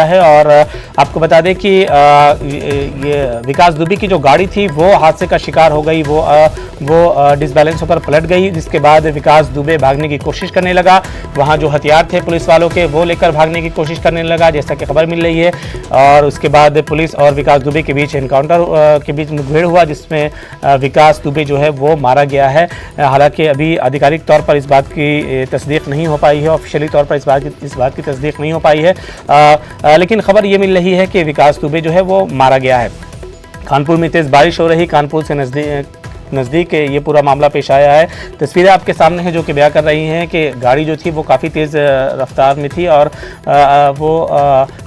है। और आपको बता दें कि ये विकास दुबे की जो गाड़ी थी वो हादसे का शिकार हो गई, वो डिसबैलेंस होकर पलट गई, जिसके बाद विकास दुबे भागने की कोशिश करने लगा। वहां जो हथियार थे पुलिस वालों के वो लेकर भागने की कोशिश करने लगा, जैसा कि खबर मिल रही है। और उसके बाद पुलिस और विकास दुबे के बीच एनकाउंटर के बीच मुठभेड़ हुआ, जिसमें विकास दुबे जो है वो मारा गया है। हालांकि अभी आधिकारिक तौर पर इस बात की तस्दीक नहीं हो पाई है, ऑफिशियली तौर पर इस बात की तस्दीक नहीं हो पाई है, लेकिन खबर ये मिल रही है कि विकास दुबे जो है वो मारा गया है। कानपुर में तेज़ बारिश हो रही, कानपुर से नज़दीक ये पूरा मामला पेश आया है। तस्वीरें आपके सामने हैं जो कि बयां कर रही हैं कि गाड़ी जो थी वो काफ़ी तेज़ रफ्तार में थी और वो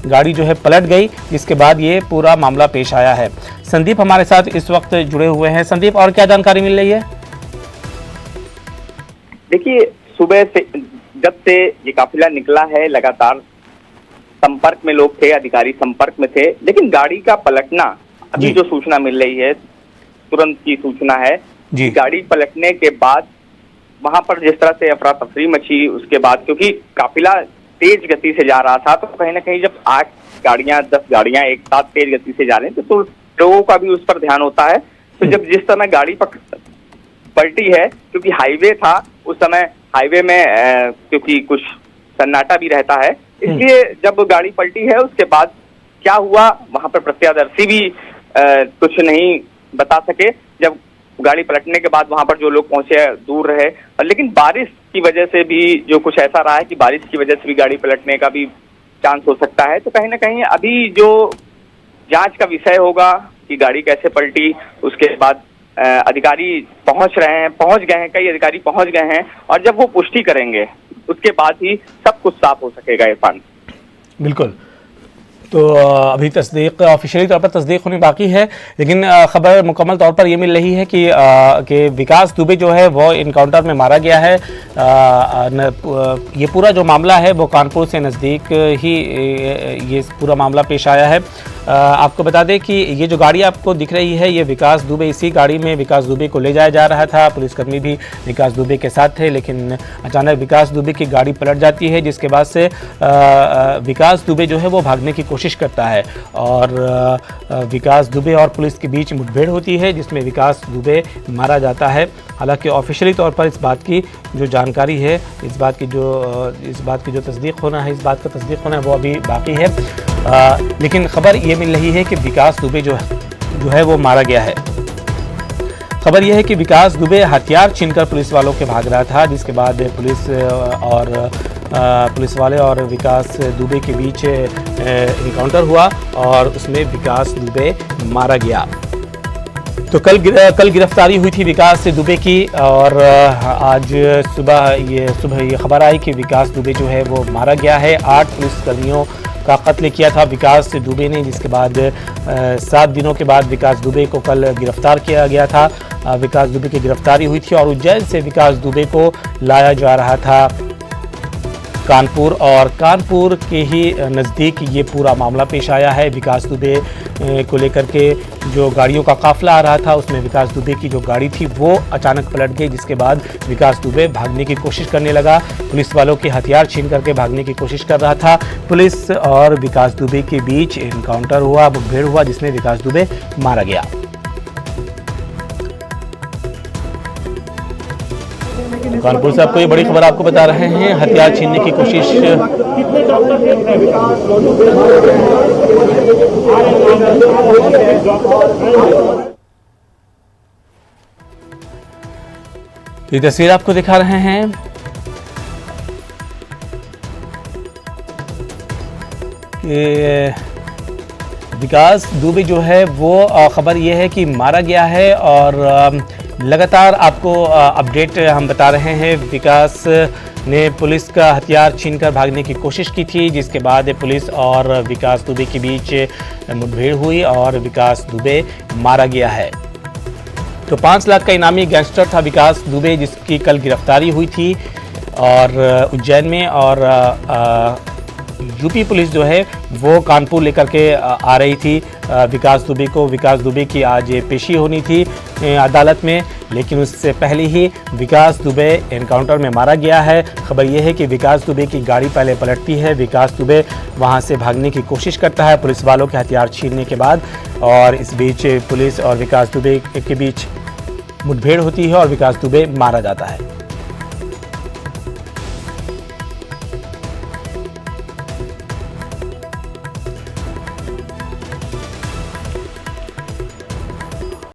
गाड़ी जो है पलट गई, जिसके बाद ये पूरा मामला पेश आया है। संदीप हमारे साथ इस वक्त जुड़े हुए हैं। संदीप, और क्या जानकारी मिल रही है? देखिए, सुबह से जब से ये काफिला निकला है लगातार संपर्क में लोग थे, अधिकारी संपर्क में थे, लेकिन गाड़ी का पलटना अभी जो सूचना मिल रही है, तुरंत की सूचना है जी। गाड़ी पलटने के बाद वहां पर जिस तरह से अफरा तफरी मची, उसके बाद क्योंकि काफिला तेज गति से जा रहा था, तो कहीं ना कहीं जब 8 गाड़ियां 10 गाड़ियां एक साथ तेज गति से जा रहे हैं तो लोगों का भी उस पर ध्यान होता है। तो जब जिस समय गाड़ी पलटी है, क्योंकि हाईवे था उस समय, हाईवे में क्योंकि कुछ सन्नाटा भी रहता है, इसलिए जब गाड़ी पलटी है उसके बाद क्या हुआ वहां पर प्रत्यक्षदर्शी भी कुछ नहीं बता सके। जब गाड़ी पलटने के बाद वहां पर जो लोग पहुंचे दूर रहे, लेकिन बारिश की वजह से भी जो कुछ ऐसा रहा है कि बारिश की वजह से भी गाड़ी पलटने का भी चांस हो सकता है। तो कहीं ना कहीं अभी जो जांच का विषय होगा कि गाड़ी कैसे पलटी, उसके बाद अधिकारी पहुंच गए हैं, कई अधिकारी पहुंच गए हैं, और जब वो पुष्टि करेंगे उसके बाद ही सब कुछ साफ हो सकेगा। इरफान, बिल्कुल, तो अभी तस्दीक ऑफिशियली तौर पर तस्दीक होनी बाकी है, लेकिन खबर मुकम्मल तौर पर ये मिल रही है कि विकास दुबे जो है वो इनकाउंटर में मारा गया है। ये पूरा जो मामला है वो कानपुर से नज़दीक ही ये पूरा मामला पेश आया है। आपको बता दें कि ये जो गाड़ी आपको दिख रही है, ये विकास दुबे, इसी गाड़ी में विकास दुबे को ले जाया जा रहा था। पुलिसकर्मी भी विकास दुबे के साथ थे, लेकिन अचानक विकास दुबे की गाड़ी पलट जाती है, जिसके बाद से विकास दुबे जो है वो भागने की कोशिश करता है और विकास दुबे और पुलिस के बीच मुठभेड़ होती है, जिसमें विकास दुबे मारा जाता है। हालांकि ऑफिशियली तौर पर इस बात की जो जानकारी है, इस बात की जो तस्दीक होना है, इस बात का तस्दीक होना है वो अभी बाकी है, लेकिन खबर ये मिल रही है कि विकास दुबे जो है वो मारा गया है। खबर यह है कि विकास दुबे हथियार छीनकर पुलिस वालों के भाग रहा था, जिसके बाद पुलिस वाले और विकास दुबे के बीच इनकाउंटर हुआ और उसमें विकास दुबे मारा गया। तो कल गिरफ्तारी हुई थी विकास दुबे की, और आज सुबह ये खबर आई कि विकास दुबे जो है वो मारा गया है। 8 पुलिसकर्मियों का कत्ल किया था विकास दुबे ने, जिसके बाद 7 दिनों के बाद विकास दुबे को कल गिरफ्तार किया गया था। विकास दुबे की गिरफ्तारी हुई थी और उज्जैन से विकास दुबे को लाया जा रहा था कानपुर, और कानपुर के ही नज़दीक ये पूरा मामला पेश आया है। विकास दुबे को लेकर के जो गाड़ियों का काफिला आ रहा था, उसमें विकास दुबे की जो गाड़ी थी वो अचानक पलट गई, जिसके बाद विकास दुबे भागने की कोशिश करने लगा। पुलिस वालों के हथियार छीन करके भागने की कोशिश कर रहा था। पुलिस और विकास दुबे के बीच एनकाउंटर हुआ, मुठभेड़ हुआ, जिसमें विकास दुबे मारा गया। कानपुर से आपको ये बड़ी खबर आपको बता रहे हैं, हथियार छीनने की कोशिश। ये तस्वीर आपको दिखा रहे हैं, कि विकास दुबे जो है वो खबर ये है कि मारा गया है, और लगातार आपको अपडेट हम बता रहे हैं। विकास ने पुलिस का हथियार छीनकर भागने की कोशिश की थी, जिसके बाद पुलिस और विकास दुबे के बीच मुठभेड़ हुई और विकास दुबे मारा गया है। तो 5 लाख का इनामी गैंगस्टर था विकास दुबे, जिसकी कल गिरफ्तारी हुई थी और उज्जैन में, और यूपी पुलिस जो है वो कानपुर लेकर के आ रही थी विकास दुबे को। विकास दुबे की आज पेशी होनी थी अदालत में, लेकिन उससे पहले ही विकास दुबे एनकाउंटर में मारा गया है। खबर यह है कि विकास दुबे की गाड़ी पहले पलटती है, विकास दुबे वहां से भागने की कोशिश करता है पुलिस वालों के हथियार छीनने के बाद, और इस बीच पुलिस और विकास दुबे के बीच मुठभेड़ होती है और विकास दुबे मारा जाता है।